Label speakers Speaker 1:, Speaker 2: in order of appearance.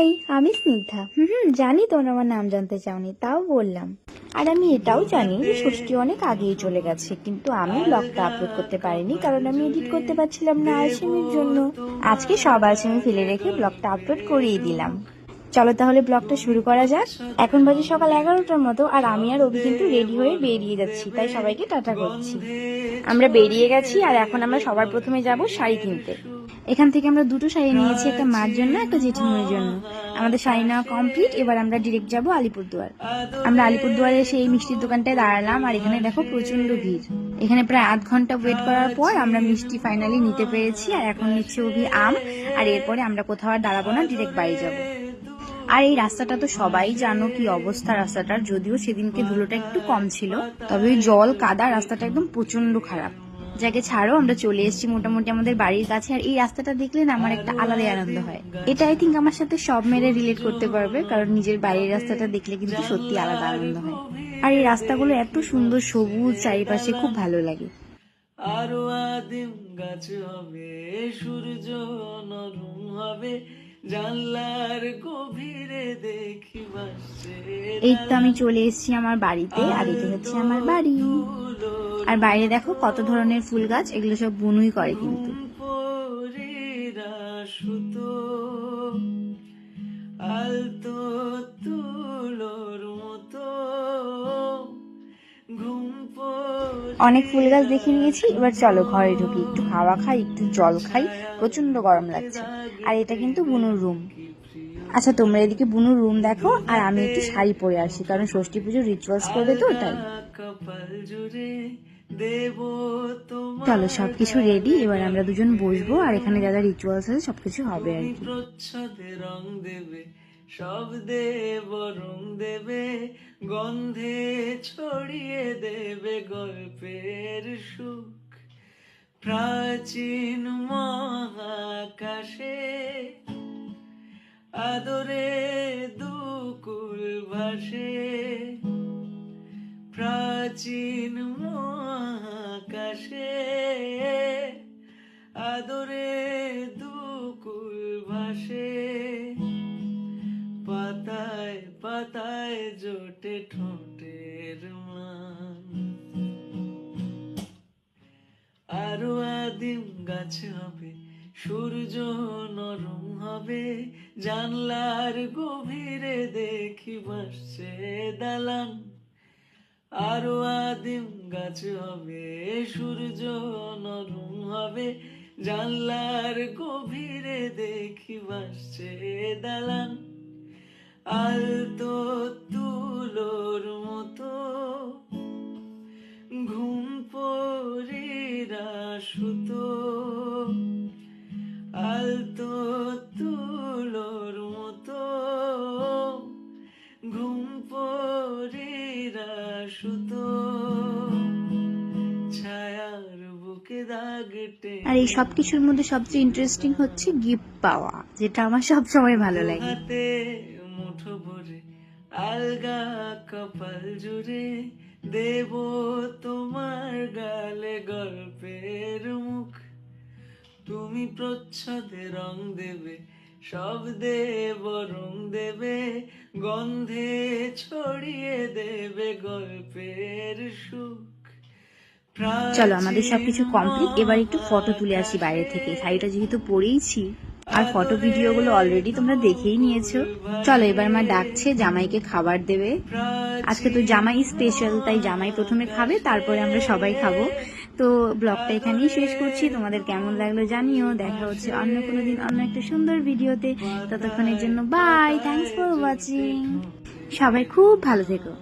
Speaker 1: High, আমি স্নিগ্ধা। জানি তোমরা আমার নাম জানতে চাওনি, তাও বললাম। আর আমি এটাও জানি যে ষষ্ঠী অনেক আগেই চলে গেছে, কিন্তু আমি ব্লগটা আপলোড করতে পারিনি কারণ আমি এডিট করতে পারছিলাম না আলসেমির জন্য। আজকে সব আলসেমি ফেলে রেখে ব্লগটা আপলোড করিয়ে দিলাম। চলো তাহলে ব্লগটা শুরু করা যাক। এখন বাজে সকাল 11টার মতো, আর আমি আর অভি কিন্তু রেডি হয়ে বেরিয়ে যাচ্ছি, তাই সবাইকে টাটা করছি। আমরা বেরিয়ে গেছি, আর এখন আমরা সবার প্রথমে যাব শাড়ি কিনতে। এখান থেকে আমরা দুটো শাড়ি নিয়েছি, একটা মার জন্য, একটা জেঠিমুনির জন্য। আমাদের শাড়ি নেওয়া কমপ্লিট, এবার আমরা ডিরেক্ট যাব আলিপুরদুয়ার। আমরা আলিপুরদুয়ারে এসে এই মিষ্টির দোকানটায় দাঁড়ালাম, আর এখানে দেখো প্রচন্ড ভিড়। এখানে প্রায় আধ ঘন্টা ওয়েট করার পর আমরা মিষ্টি ফাইনালি নিতে পেরেছি, আর এখন নিচ্ছে অভি আম। আর এরপরে আমরা কোথাও আর দাঁড়াবো না, ডিরেক্ট বাড়ি যাবো। আর এই রাস্তাটা তো সবাই জানো কি অবস্থা রাস্তাটার, যদিও সেদিনকে ধুলোটা একটু কম ছিল, তবে ওই জল কাদা রাস্তাটা একদম প্রচন্ড খারাপ। যাকে ছাড়ো, আমরা চলে এসেছি মোটামুটি আমাদের বাড়ির কাছে। আর এই রাস্তাটা দেখলে না আমার একটা আলাদাই আনন্দ হয়। এটা আই থিঙ্ক আমার সাথে সব মেয়েরা রিলেট করতে পারবে, কারণ নিজের বাড়ির রাস্তাটা দেখলে কিন্তু সত্যি আলাদা আনন্দ হয়। আর এই রাস্তাগুলো এত সুন্দর, সবুজ চারিপাশে, খুব ভালো লাগে।
Speaker 2: আরো আদিম গাছ হবে, সূর্য নরম হবে, জানলার গভীরে দেখি ভাসছে।
Speaker 1: এই তো আমি চলে এসেছি আমার বাড়িতে, আর এটা হচ্ছে আমার বাড়ি। আর বাইরে দেখো কত ধরনের ফুল গাছ, এগুলো সব বুনুই করে কিন্তু।
Speaker 2: পরীরা সুতো আলতো তুলোর মতো ঘুম
Speaker 1: অনেক ফুল গাছ দেখে নিয়েছি, এবার চলো ঘরে ঢুকি, একটু হাওয়া খাই, একটু জল খাই, প্রচন্ড গরম লাগছে। আর এটা কিন্তু বুনুর রুম। আচ্ছা, তোমরা এদিকে বুনুর রুম দেখো, আর আমি একটু শাড়ি পরে আসি, কারণ ষষ্ঠী পুজোর রিচুয়ালস করবে তো, তাই।
Speaker 2: কপাল জুড়ে দেব তোমার।
Speaker 1: চলো সবকিছু রেডি, এবার আমরা দুজন বসবো, আর এখানে যা যা রিচুয়ালস আছে সবকিছু হবে আর কি।
Speaker 2: প্রচ্ছদে রং দেবে, সব দেব রং দেবে, গন্ধে ছড়িয়ে দেবে গল্পের সুখ। প্রাচীন মহাকাশে আদরে দুকুল ভাসে, প্রাচীন মহাকাশে আদরে দুকুল ভাসে, পাতায় পাতায় জোটে ঠোঁটের মান। আরো আদিম গাছ হবে, সূর্য নরম হবে, জানলার গভীরে দেখি ভাসছে দালান। আরো আদিম গাছ হবে, সূর্য নরম হবে, জানলার গভীরে দেখি ভাসছে দালান। আলতো তুলোর মতো ঘুম পরীরা সুতো, আলতো তুলোর মতো ঘুম পরীরা সুতো, ছায়ার বুকে দাগটে।
Speaker 1: আর এই সবকিছুর মধ্যে সবচেয়ে ইন্টারেস্টিং হচ্ছে গিফট পাওয়া, যেটা আমার সব সময় ভালো লাগে।
Speaker 2: হাতে মুঠো ভরে আলগা কপাল জুড়ে দেব তোমার গালে গল্পের মুখ। তুমি প্রচ্ছদে রং দেবে, সব দেব রং দেবে, গন্ধে ছড়িয়ে দেবে গল্পের সুখ।
Speaker 1: চলো আমাদের সবকিছু কমপ্লিট, এবার একটু ফটো তুলে আসি বাইরে থেকে। শাড়িটা যেহেতু পরেইছি, আর ফটো ভিডিও গুলো অলরেডি তোমরা দেখেই নিয়েছো। চলো এবার মা ডাকছে, জামাইকে খাবার দেবে। আজকে তো জামাই স্পেশাল, তাই জামাই প্রথমে খাবে, তারপরে আমরা সবাই খাবো। তো ব্লগটা এখানেই শেষ করছি। তোমাদের কেমন লাগলো জানিও। দেখা হচ্ছে অন্য কোনো দিন অন্য একটা সুন্দর ভিডিওতে। ততক্ষণের জন্য বাই, থ্যাঙ্কস ফর ওয়াচিং। সবাই খুব ভালো থেকো।